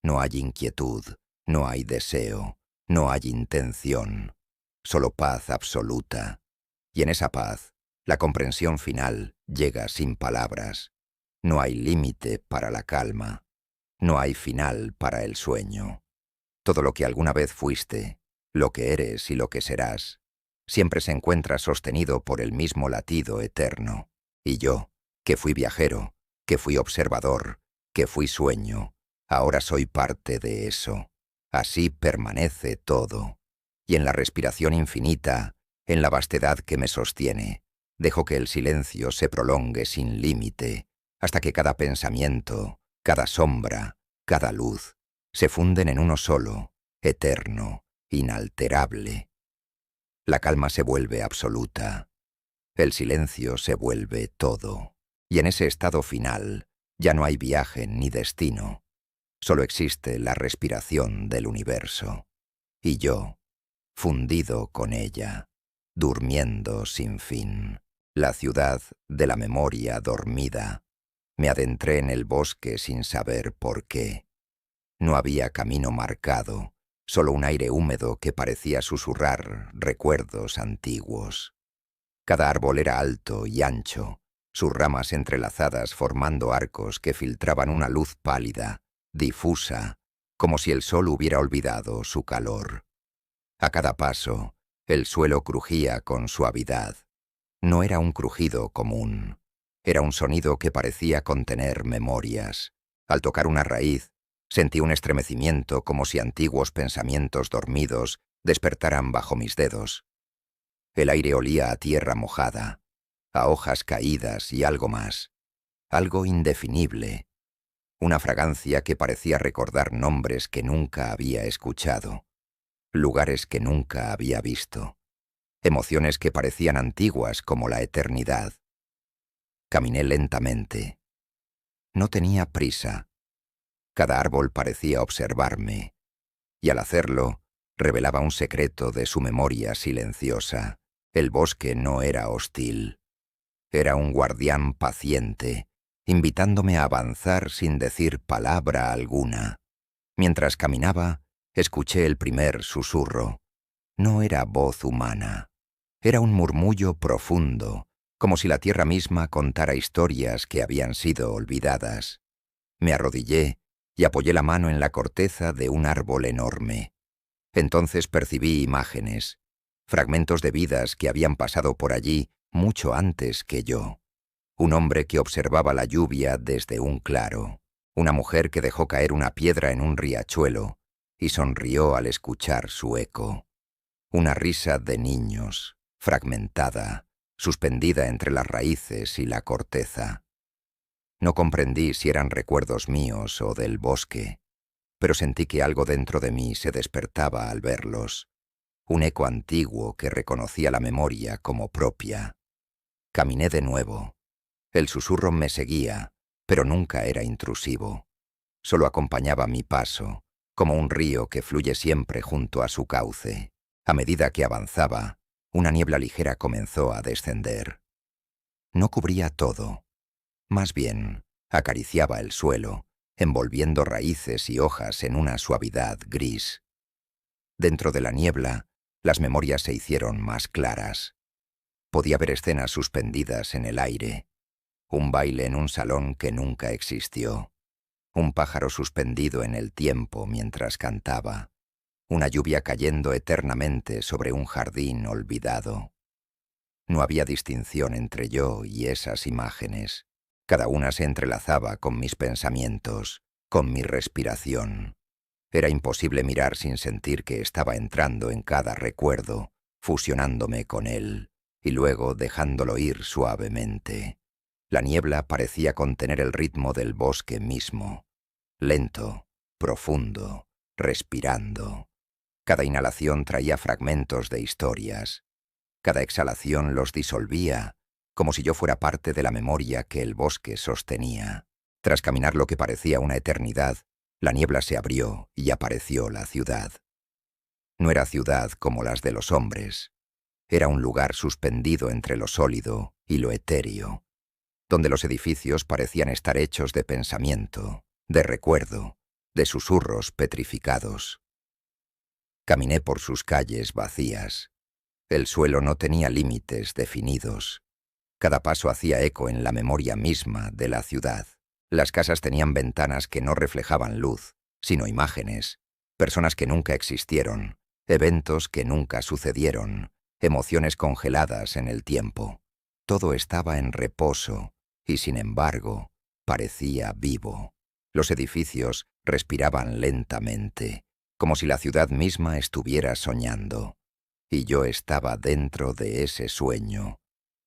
No hay inquietud, no hay deseo, no hay intención, solo paz absoluta. Y en esa paz, la comprensión final llega sin palabras. No hay límite para la calma, no hay final para el sueño. Todo lo que alguna vez fuiste, lo que eres y lo que serás, siempre se encuentra sostenido por el mismo latido eterno. Y yo, que fui viajero, que fui observador, que fui sueño, ahora soy parte de eso. Así permanece todo. Y en la respiración infinita, en la vastedad que me sostiene, dejo que el silencio se prolongue sin límite, hasta que cada pensamiento, cada sombra, cada luz, se funden en uno solo, eterno, inalterable. La calma se vuelve absoluta, el silencio se vuelve todo, y en ese estado final ya no hay viaje ni destino, solo existe la respiración del universo, y yo, fundido con ella, durmiendo sin fin. La ciudad de la memoria dormida. Me adentré en el bosque sin saber por qué. No había camino marcado, solo un aire húmedo que parecía susurrar recuerdos antiguos. Cada árbol era alto y ancho, sus ramas entrelazadas formando arcos que filtraban una luz pálida, difusa, como si el sol hubiera olvidado su calor. A cada paso, el suelo crujía con suavidad. No era un crujido común, era un sonido que parecía contener memorias. Al tocar una raíz, sentí un estremecimiento como si antiguos pensamientos dormidos despertaran bajo mis dedos. El aire olía a tierra mojada, a hojas caídas y algo más, algo indefinible, una fragancia que parecía recordar nombres que nunca había escuchado, lugares que nunca había visto. Emociones que parecían antiguas como la eternidad. Caminé lentamente. No tenía prisa. Cada árbol parecía observarme, y al hacerlo, revelaba un secreto de su memoria silenciosa. El bosque no era hostil. Era un guardián paciente, invitándome a avanzar sin decir palabra alguna. Mientras caminaba, escuché el primer susurro. No era voz humana. Era un murmullo profundo, como si la tierra misma contara historias que habían sido olvidadas. Me arrodillé y apoyé la mano en la corteza de un árbol enorme. Entonces percibí imágenes, fragmentos de vidas que habían pasado por allí mucho antes que yo. Un hombre que observaba la lluvia desde un claro, una mujer que dejó caer una piedra en un riachuelo y sonrió al escuchar su eco. Una risa de niños, fragmentada, suspendida entre las raíces y la corteza. No comprendí si eran recuerdos míos o del bosque, pero sentí que algo dentro de mí se despertaba al verlos, un eco antiguo que reconocía la memoria como propia. Caminé de nuevo. El susurro me seguía, pero nunca era intrusivo. Solo acompañaba mi paso, como un río que fluye siempre junto a su cauce. A medida que avanzaba, una niebla ligera comenzó a descender. No cubría todo. Más bien, acariciaba el suelo, envolviendo raíces y hojas en una suavidad gris. Dentro de la niebla, las memorias se hicieron más claras. Podía ver escenas suspendidas en el aire. Un baile en un salón que nunca existió. Un pájaro suspendido en el tiempo mientras cantaba. Una lluvia cayendo eternamente sobre un jardín olvidado. No había distinción entre yo y esas imágenes. Cada una se entrelazaba con mis pensamientos, con mi respiración. Era imposible mirar sin sentir que estaba entrando en cada recuerdo, fusionándome con él, y luego dejándolo ir suavemente. La niebla parecía contener el ritmo del bosque mismo, lento, profundo, respirando. Cada inhalación traía fragmentos de historias. Cada exhalación los disolvía, como si yo fuera parte de la memoria que el bosque sostenía. Tras caminar lo que parecía una eternidad, la niebla se abrió y apareció la ciudad. No era ciudad como las de los hombres. Era un lugar suspendido entre lo sólido y lo etéreo, donde los edificios parecían estar hechos de pensamiento, de recuerdo, de susurros petrificados. Caminé por sus calles vacías. El suelo no tenía límites definidos. Cada paso hacía eco en la memoria misma de la ciudad. Las casas tenían ventanas que no reflejaban luz, sino imágenes, personas que nunca existieron, eventos que nunca sucedieron, emociones congeladas en el tiempo. Todo estaba en reposo y, sin embargo, parecía vivo. Los edificios respiraban lentamente, como si la ciudad misma estuviera soñando. Y yo estaba dentro de ese sueño,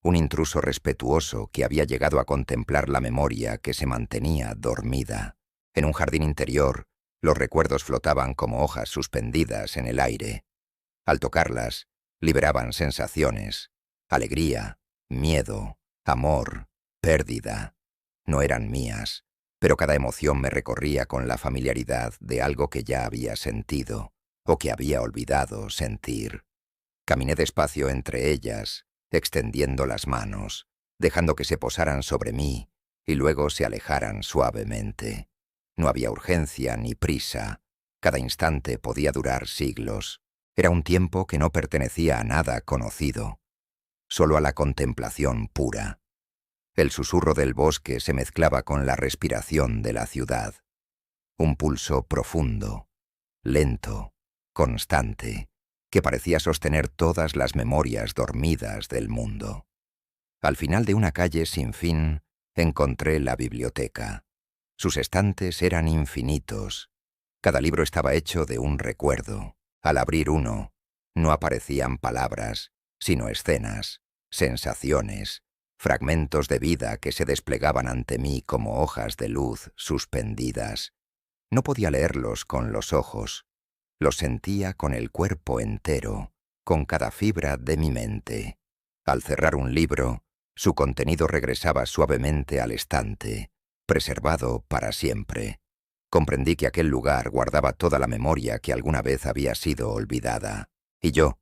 un intruso respetuoso que había llegado a contemplar la memoria que se mantenía dormida. En un jardín interior, los recuerdos flotaban como hojas suspendidas en el aire. Al tocarlas, liberaban sensaciones, alegría, miedo, amor, pérdida. No eran mías, pero cada emoción me recorría con la familiaridad de algo que ya había sentido o que había olvidado sentir. Caminé despacio entre ellas, extendiendo las manos, dejando que se posaran sobre mí y luego se alejaran suavemente. No había urgencia ni prisa. Cada instante podía durar siglos. Era un tiempo que no pertenecía a nada conocido, solo a la contemplación pura. El susurro del bosque se mezclaba con la respiración de la ciudad. Un pulso profundo, lento, constante, que parecía sostener todas las memorias dormidas del mundo. Al final de una calle sin fin, encontré la biblioteca. Sus estantes eran infinitos. Cada libro estaba hecho de un recuerdo. Al abrir uno, no aparecían palabras, sino escenas, sensaciones, fragmentos de vida que se desplegaban ante mí como hojas de luz suspendidas. No podía leerlos con los ojos. Los sentía con el cuerpo entero, con cada fibra de mi mente. Al cerrar un libro, su contenido regresaba suavemente al estante, preservado para siempre. Comprendí que aquel lugar guardaba toda la memoria que alguna vez había sido olvidada, y yo,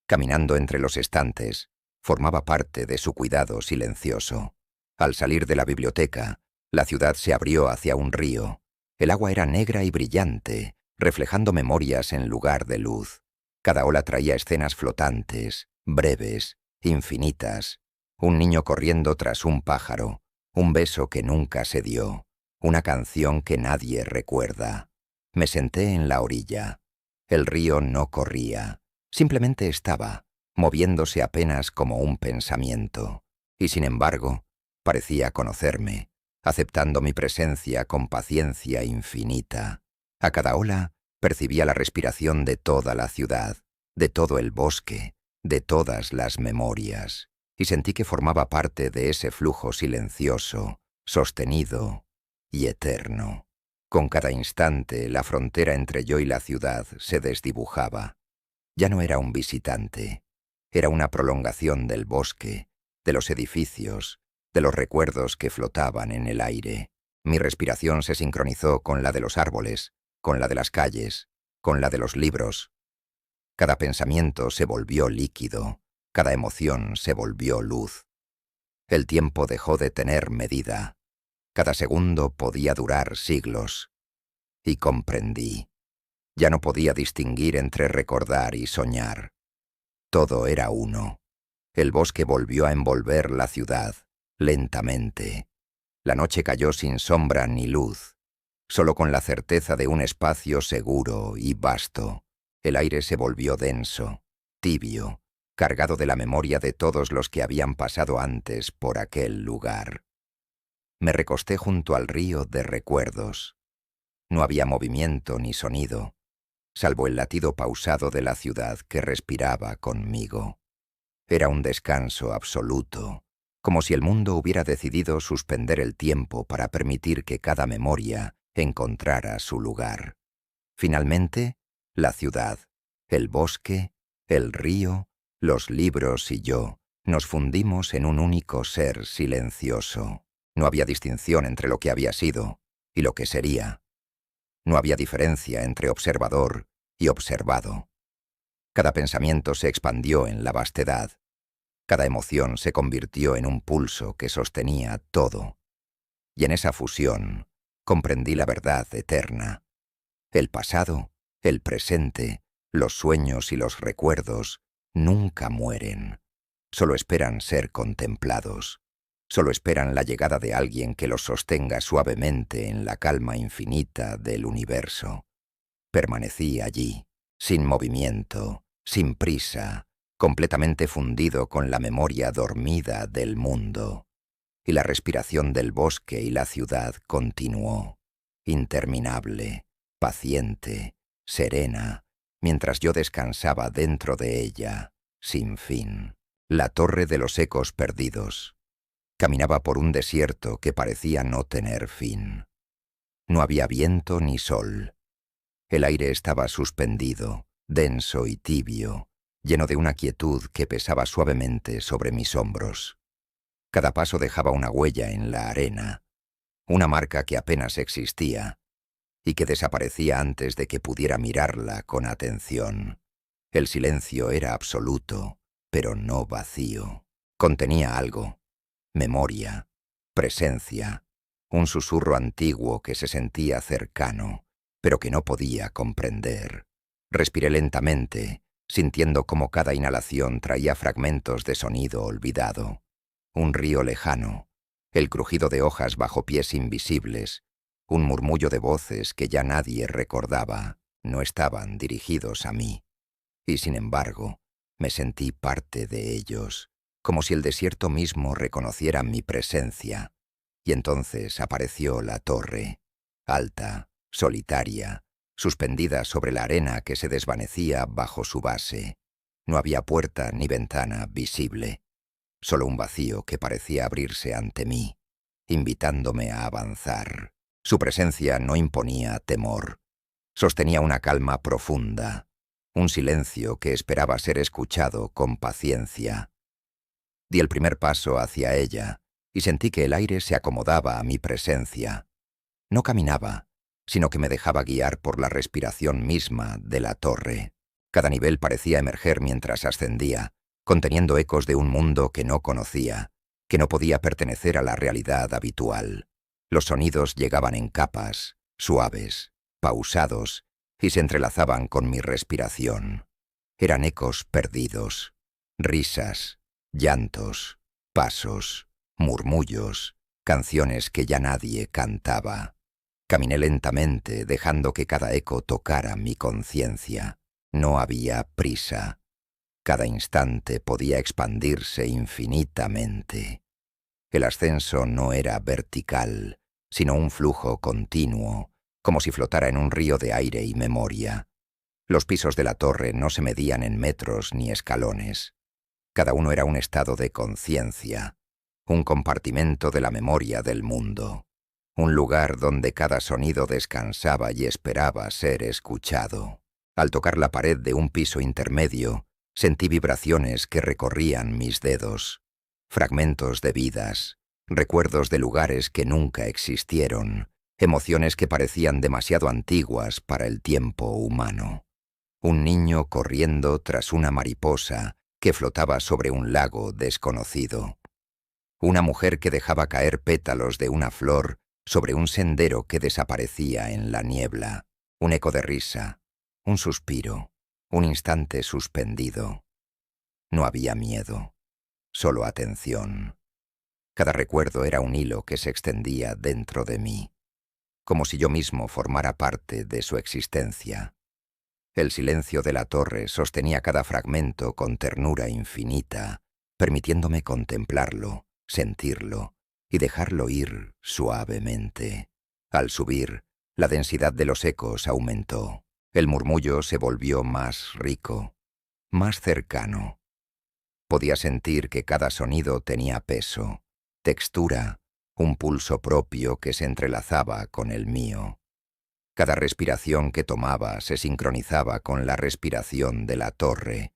caminando entre los estantes, formaba parte de su cuidado silencioso. Al salir de la biblioteca, la ciudad se abrió hacia un río. El agua era negra y brillante, reflejando memorias en lugar de luz. Cada ola traía escenas flotantes, breves, infinitas. Un niño corriendo tras un pájaro, un beso que nunca se dio, una canción que nadie recuerda. Me senté en la orilla. El río no corría, simplemente estaba, moviéndose apenas como un pensamiento, y sin embargo, parecía conocerme, aceptando mi presencia con paciencia infinita. A cada ola percibía la respiración de toda la ciudad, de todo el bosque, de todas las memorias, y sentí que formaba parte de ese flujo silencioso, sostenido y eterno. Con cada instante, la frontera entre yo y la ciudad se desdibujaba. Ya no era un visitante, era una prolongación del bosque, de los edificios, de los recuerdos que flotaban en el aire. Mi respiración se sincronizó con la de los árboles, con la de las calles, con la de los libros. Cada pensamiento se volvió líquido, cada emoción se volvió luz. El tiempo dejó de tener medida. Cada segundo podía durar siglos. Y comprendí. Ya no podía distinguir entre recordar y soñar. Todo era uno. El bosque volvió a envolver la ciudad, lentamente. La noche cayó sin sombra ni luz, solo con la certeza de un espacio seguro y vasto. El aire se volvió denso, tibio, cargado de la memoria de todos los que habían pasado antes por aquel lugar. Me recosté junto al río de recuerdos. No había movimiento ni sonido, salvo el latido pausado de la ciudad que respiraba conmigo. Era un descanso absoluto, como si el mundo hubiera decidido suspender el tiempo para permitir que cada memoria encontrara su lugar. Finalmente, la ciudad, el bosque, el río, los libros y yo nos fundimos en un único ser silencioso. No había distinción entre lo que había sido y lo que sería. No había diferencia entre observador y observado. Cada pensamiento se expandió en la vastedad. Cada emoción se convirtió en un pulso que sostenía todo. Y en esa fusión comprendí la verdad eterna. El pasado, el presente, los sueños y los recuerdos nunca mueren. Solo esperan ser contemplados. Solo esperan la llegada de alguien que los sostenga suavemente en la calma infinita del universo. Permanecí allí, sin movimiento, sin prisa, completamente fundido con la memoria dormida del mundo. Y la respiración del bosque y la ciudad continuó, interminable, paciente, serena, mientras yo descansaba dentro de ella, sin fin. La torre de los ecos perdidos. Caminaba por un desierto que parecía no tener fin. No había viento ni sol. El aire estaba suspendido, denso y tibio, lleno de una quietud que pesaba suavemente sobre mis hombros. Cada paso dejaba una huella en la arena, una marca que apenas existía y que desaparecía antes de que pudiera mirarla con atención. El silencio era absoluto, pero no vacío. Contenía algo: memoria, presencia, un susurro antiguo que se sentía cercano, pero que no podía comprender. Respiré lentamente, sintiendo cómo cada inhalación traía fragmentos de sonido olvidado. Un río lejano, el crujido de hojas bajo pies invisibles, un murmullo de voces que ya nadie recordaba, no estaban dirigidos a mí. Y sin embargo, me sentí parte de ellos, como si el desierto mismo reconociera mi presencia. Y entonces apareció la torre, alta, solitaria, suspendida sobre la arena que se desvanecía bajo su base. No había puerta ni ventana visible, solo un vacío que parecía abrirse ante mí, invitándome a avanzar. Su presencia no imponía temor, sostenía una calma profunda, un silencio que esperaba ser escuchado con paciencia. Di el primer paso hacia ella y sentí que el aire se acomodaba a mi presencia. No caminaba, sino que me dejaba guiar por la respiración misma de la torre. Cada nivel parecía emerger mientras ascendía, conteniendo ecos de un mundo que no conocía, que no podía pertenecer a la realidad habitual. Los sonidos llegaban en capas, suaves, pausados, y se entrelazaban con mi respiración. Eran ecos perdidos, risas, llantos, pasos, murmullos, canciones que ya nadie cantaba. Caminé lentamente, dejando que cada eco tocara mi conciencia. No había prisa. Cada instante podía expandirse infinitamente. El ascenso no era vertical, sino un flujo continuo, como si flotara en un río de aire y memoria. Los pisos de la torre no se medían en metros ni escalones. Cada uno era un estado de conciencia, un compartimento de la memoria del mundo, un lugar donde cada sonido descansaba y esperaba ser escuchado. Al tocar la pared de un piso intermedio, sentí vibraciones que recorrían mis dedos, fragmentos de vidas, recuerdos de lugares que nunca existieron, emociones que parecían demasiado antiguas para el tiempo humano. Un niño corriendo tras una mariposa que flotaba sobre un lago desconocido. Una mujer que dejaba caer pétalos de una flor sobre un sendero que desaparecía en la niebla. Un eco de risa, un suspiro, un instante suspendido. No había miedo, solo atención. Cada recuerdo era un hilo que se extendía dentro de mí, como si yo mismo formara parte de su existencia. El silencio de la torre sostenía cada fragmento con ternura infinita, permitiéndome contemplarlo, sentirlo y dejarlo ir suavemente. Al subir, la densidad de los ecos aumentó. El murmullo se volvió más rico, más cercano. Podía sentir que cada sonido tenía peso, textura, un pulso propio que se entrelazaba con el mío. Cada respiración que tomaba se sincronizaba con la respiración de la torre,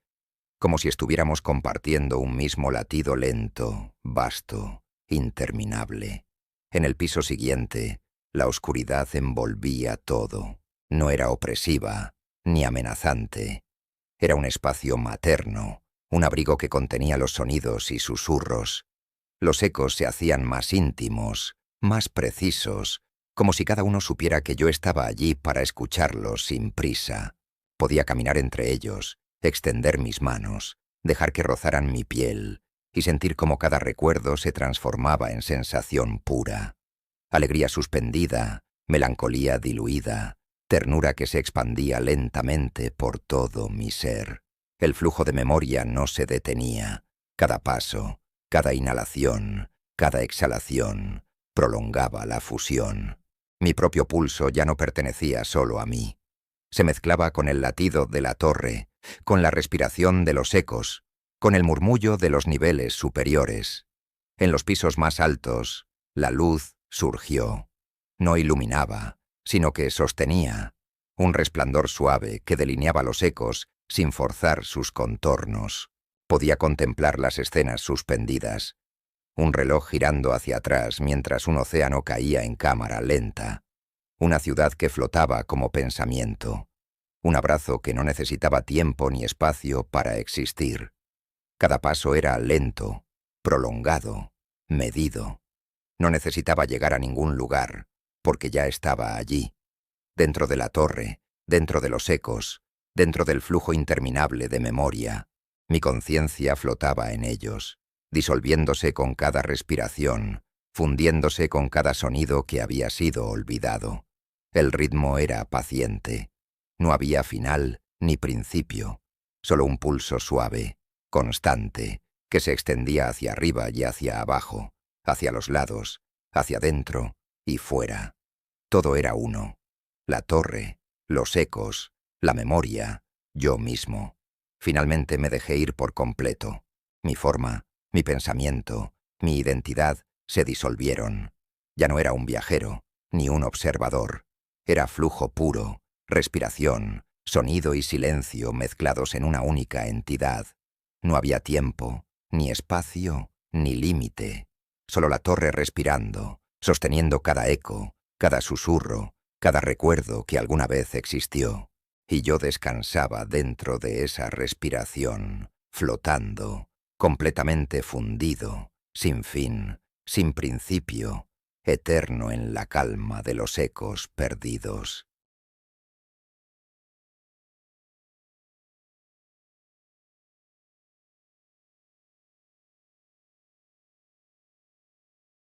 como si estuviéramos compartiendo un mismo latido lento, vasto, interminable. En el piso siguiente, la oscuridad envolvía todo. No era opresiva, ni amenazante. Era un espacio materno, un abrigo que contenía los sonidos y susurros. Los ecos se hacían más íntimos, más precisos, como si cada uno supiera que yo estaba allí para escucharlos sin prisa. Podía caminar entre ellos, extender mis manos, dejar que rozaran mi piel y sentir cómo cada recuerdo se transformaba en sensación pura. Alegría suspendida, melancolía diluida, ternura que se expandía lentamente por todo mi ser. El flujo de memoria no se detenía. Cada paso, cada inhalación, cada exhalación, prolongaba la fusión. Mi propio pulso ya no pertenecía solo a mí. Se mezclaba con el latido de la torre, con la respiración de los ecos, con el murmullo de los niveles superiores. En los pisos más altos, la luz surgió. No iluminaba, sino que sostenía, un resplandor suave que delineaba los ecos sin forzar sus contornos. Podía contemplar las escenas suspendidas, un reloj girando hacia atrás mientras un océano caía en cámara lenta, una ciudad que flotaba como pensamiento, un abrazo que no necesitaba tiempo ni espacio para existir. Cada paso era lento, prolongado, medido. No necesitaba llegar a ningún lugar, porque ya estaba allí, dentro de la torre, dentro de los ecos, dentro del flujo interminable de memoria. Mi conciencia flotaba en ellos, disolviéndose con cada respiración, fundiéndose con cada sonido que había sido olvidado. El ritmo era paciente. No había final ni principio, solo un pulso suave, constante, que se extendía hacia arriba y hacia abajo, hacia los lados, hacia dentro y fuera. Todo era uno. La torre, los ecos, la memoria, yo mismo. Finalmente me dejé ir por completo. Mi forma, mi pensamiento, mi identidad se disolvieron. Ya no era un viajero, ni un observador. Era flujo puro, respiración, sonido y silencio mezclados en una única entidad. No había tiempo, ni espacio, ni límite. Solo la torre respirando, sosteniendo cada eco, cada susurro, cada recuerdo que alguna vez existió. Y yo descansaba dentro de esa respiración, flotando, completamente fundido, sin fin, sin principio, eterno en la calma de los ecos perdidos.